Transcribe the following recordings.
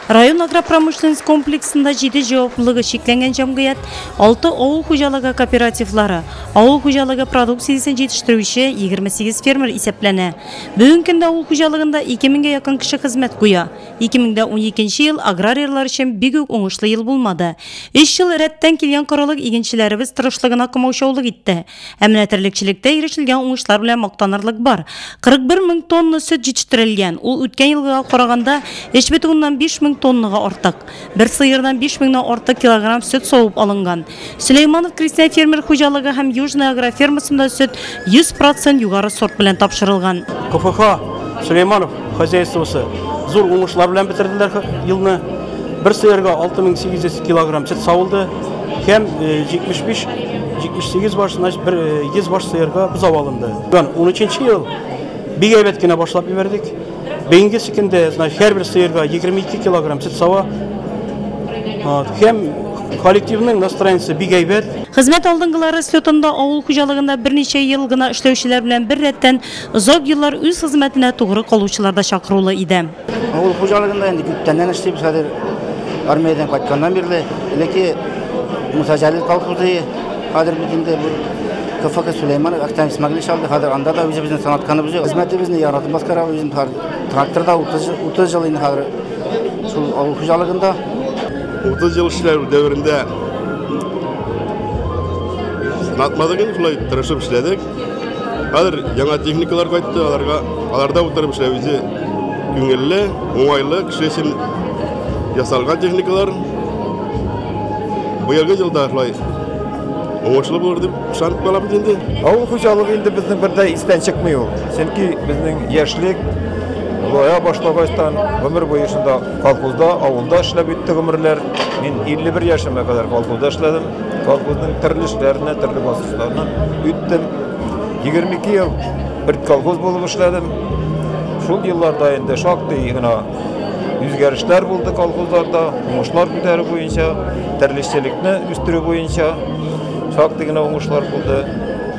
Район агропромышленность комплексында 7 жауаплылығы шекленген жамғият, 6 ауыл хужалығы кооперативлары, ауыл хужалығы продукциясын жетіштіруші 28 фермер есепләне. Бүгін күнді ауыл хужалығында 2000-ге якын кіші қызмет қоя. 2012 ел аграриялар үшін бегі оңышлы ел болмады. 3 жыл рәттен келген құрылық егеншілеріміз тұрышлығына қымаушаулық етті. Әмінәтірлікшілікте ерішілген оңышлар білен мақтанарлық бар. 41 мың тонны сүт жетіштірілген. Ол өткен елға қорағанда 5 мың тонныға ортақ. Бір сыйырдан 5 мыңнан ортақ килограмм сүт соғып алынған. Сулейманов крестьян фермер хужалығы һәм Южная агрофермасында сүт 100% югары сорт белән тапшырылган. КФХ Сулейманов хозяйствосы зур уңышлар белән бетерделәр елны. Бір сыйырга 6800 килограмм сүт савылды. Һәм 75-78 баш, значит, бір 100 баш сыйырга бузап алынды. 13 ел бик әйбәт кенә башлап җибәрдек. Бейінгі секенде, һәр бір сыйырға 22 килограмм сүт сава. Һәм коллективның настроениясы бик әйбәт. Хезмәт алдынгылары слетында авыл хуҗалыгында берничә ел гына эшләүчеләр белән бер рәттән озак еллар үз хезмәтенә тугры калучылар да чакырулы иде. Авыл хуҗалыгында инде күптәннән эшлибез, хәзер армиядан кайтканнан бирле, леки Мусаҗалил колхозы хәзер бит инде КФХ Сулейманов Актан Исмәгыйль алды, хәзер анда да үзебезнең санатканыбыз, хезмәтебезне яратып баскарабыз, үзем тракторда 30 ел инде хәзер шул авыл хуҗалыгында. 30 ел эшләү дәверендә сынатмадык, шулай тырышып эшләдек. Хәзер яңа техникалар кайтты, аларда утырып эшләүзе күңелле, уңайлы, кеше өчен ясалган техникалар. Бу елда шулай оңышлы булыр дип ышанып калабыз инде. Авыл хуҗалыгы инде безнең бердә истән чыкмый ул. Чөнки безнең яшьлек Лоя башлагачтан гомер буе шунда колхозда, авылда эшләп үтте гомерләр. Мин 51 яшемә кадәр колхозда эшләдем. Колхозның төрле эшләренә, төрле басышларына үттем. 22 ел бер колхоз булып эшләдем. Шул елларда инде шактый гына үзгәрешләр булды колхозларда, уңышлар күтәрү буенча, тәрбиячелекне үстерү буенча шактый гына уңышлар булды.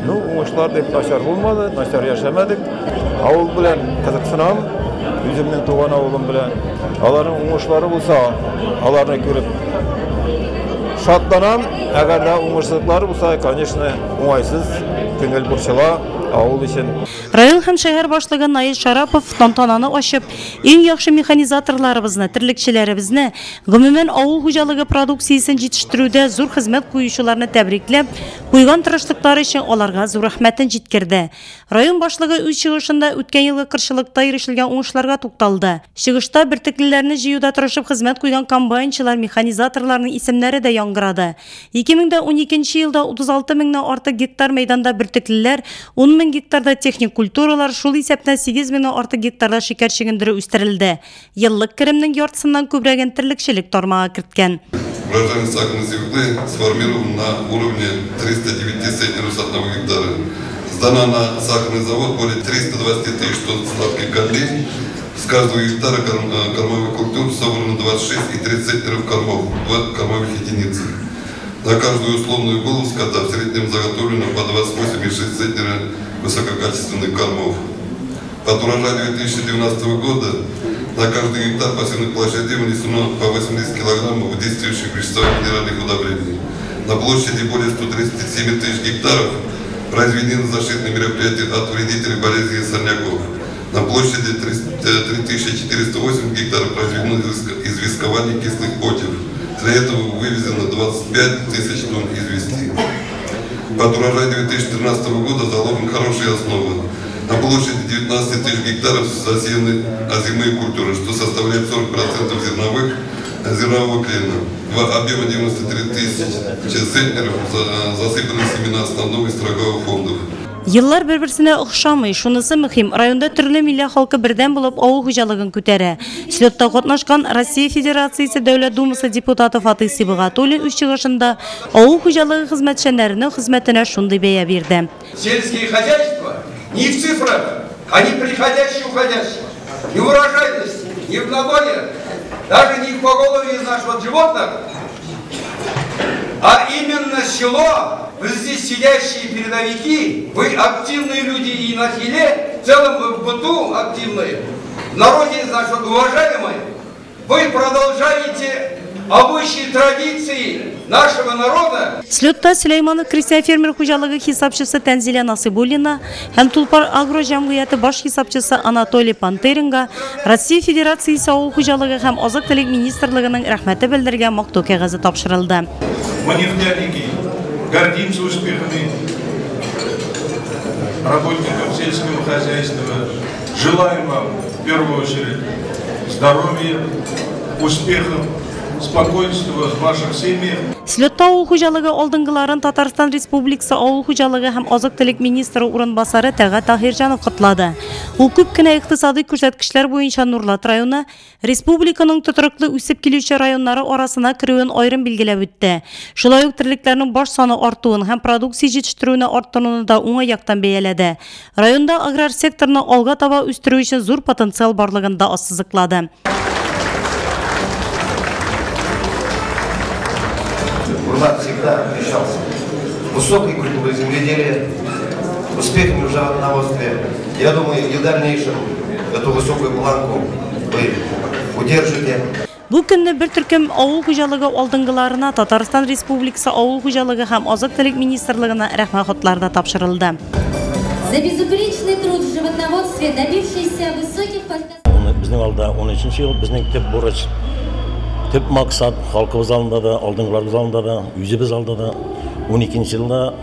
Уңышлар дип начар булмады, начар яшәмәдек. Авыл белән кызыксынам, үземнең туган авылым белән. Аларның уңышлары булса, аларны күреп шатланам. Әгәр дә уңышсызлыклар булса, конечно, уңайсыз, күңел борчыла. Район һәм шәһәр башлыгы Наил Шарапов тантананы ачып, иң яхшы механизаторларыбызны, терлекчеләребезне, гомумән авыл хуҗалыгы продукциясын җитештерүдә зур хезмәт куючыларны тәбрикләп, куйган тырышлыклары өчен аларга зур рәхмәтен җиткерде. Район башлыгы үз чыгышында үткән елгы кыршылыкта ирешелгән уңышларга тукталды. Чыгышта бертеклеләрне җыюда тырышып хезмәт куйган комбайнчылар, механизаторларның исемнәре дә яңгырады. 2012 елда 36 меңнән артык гектар мәйданда бертеклеләр, 10 мең гектарда техник культуралар, шул исәптән 8 меңнән артык гектарда шикәр чигендерү үстерелде. Еллык керемнең яртысыннан күбрәген терлекчелек тармагы керткән. Урожайность сахарной свеклы сформирована на уровне 309 центнеров с 1 гектара. Сдана на сахарный завод более 320 тысяч тонн сладкой калии. С каждого гектара кормовых культур собрано 26 и 30 центнеров кормов, 2 кормовых единиц. На каждую условную голову скота в среднем заготовлено по 28,6 центнера высококачественных кормов. От урожая 2012 года на каждый гектар пассивных площадей внесено по 80 килограммов действующих веществ минеральных удобрений. На площади более 137 тысяч гектаров произведены защитные мероприятия от вредителей болезней и сорняков. На площади 3408 гектаров произведено известкование кислых почв. Для этого вывезено 25 тысяч тонн извести. Под урожай 2013 года заложена хорошая основа. На площади 19 тысяч гектаров засеяны озимые культуры, что составляет 40% зернового клена. В объеме 93 тысячи центнеров засыпаны семена основного и строговых фондов. Еллар бер-берсенә охшамый, шунысы мөһим. Районда төрле милләт халкы бердән булып авыл хуҗалыгын күтәрә. Слетта катнашкан Россия Федерациясе Дәүләт Думасы депутаты Фатый Сибгатуллин үз чыгышында авыл хуҗалыгы хезмәтчәннәренең хезмәтенә шундый бәя бирде. Сельские хозяйства не в цифрах, они приходящие и уходящие. Не в урожайности, не в наборе, даже не в поголовье наших животных, а именно село. Вы здесь сидящие передовики, вы активные люди и на селе, в целом вы в быту активные, в народе, значит, уважаемые. вы продолжаете обычные традиции нашего народа. Слетта Сулейманов крестьян фермер хуҗалыгы хисапчысы Тәнзилә Насыйбуллина һәм Тулпар агро җәмгыяте баш хисапчысы Анатолий Пантеринга Россия Федерациясе авыл хуҗалыгы һәм азык-төлек министрлыгының рәхмәте белдергән мактау кәгазе тапшырылды. Мы нефтяники гордимся успехами работников сельского хозяйства. Желаем вам в первую очередь здоровья, успехов, спокойствия в ваших семьях. Слетта авыл хуҗалыгы алдынгыларын Татарстан Республикасы авыл хуҗалыгы һәм азык-төлек министры урынбасары Тәгать Таһирҗанов котлады. Ул күп кенә икътисади күрсәткечләр буенча Нурлат районы республиканың тотрыклы үсеп килүче районнары арасына керүен аерым билгеләп үтте. Шулай ук терлекләрнең баш саны артуын һәм продукция җитештерүне арттыруны да уңай яктан бәяләде. Районда аграр секторны алга таба үстерү өчен зур потенциал барлыгын да ассызыклады. Нурлат всегда отличался высокой культурой земледелия, успехами в животноводстве. Я думаю, и в дальнейшем эту высокую планку вы удержите. Бу көнне бер төркем авыл хуҗалыгы алдынгыларына Татарстан Республикасы авыл хуҗалыгы һәм азык-төлек министрлыгына рәхмәт хатлары да тапшырылды. За безупречный труд в животноводстве, добившийся высоких показателей. Безнең алда 13-нче ел безнең төп бурыч, төп максат халкыбыз алдында да, алдынгыларыбыз алдында да, үзебез алдында да 12-нче елда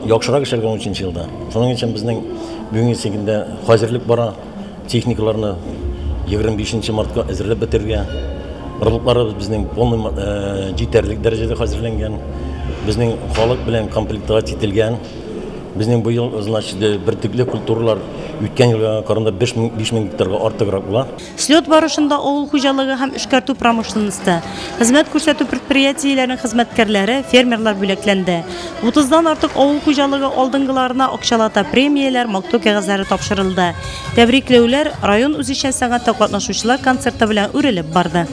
яхшырак эшләргә 13-нче елда. Шуның өчен безнең бүгенге сигендә хәзерлек бара, техникаларны 25 мартка әзерләп бетергә. Барлыкларыбыз безнең полный җитәрлек дәрәҗәдә хәзерләнгән. Безнең халык белән комплектация ителгән. Безнең бу ел значит бер төрле культуралар үткән елга караганда 5000 гектарга артыграк була. Слет барышында авыл хуҗалыгы һәм эшкәртү промышленности, хезмәт күрсәтү предприятиеләренең хезмәткәрләре, фермерлар бүләкләнде. 30дан артык авыл хуҗалыгы алдынгыларына акчалата премияләр, мактау кәгазьләре тапшырылды. Тәбрикләүләр район үзешчән сәнгатьтә катнашучылар концерты белән үрелеп барды.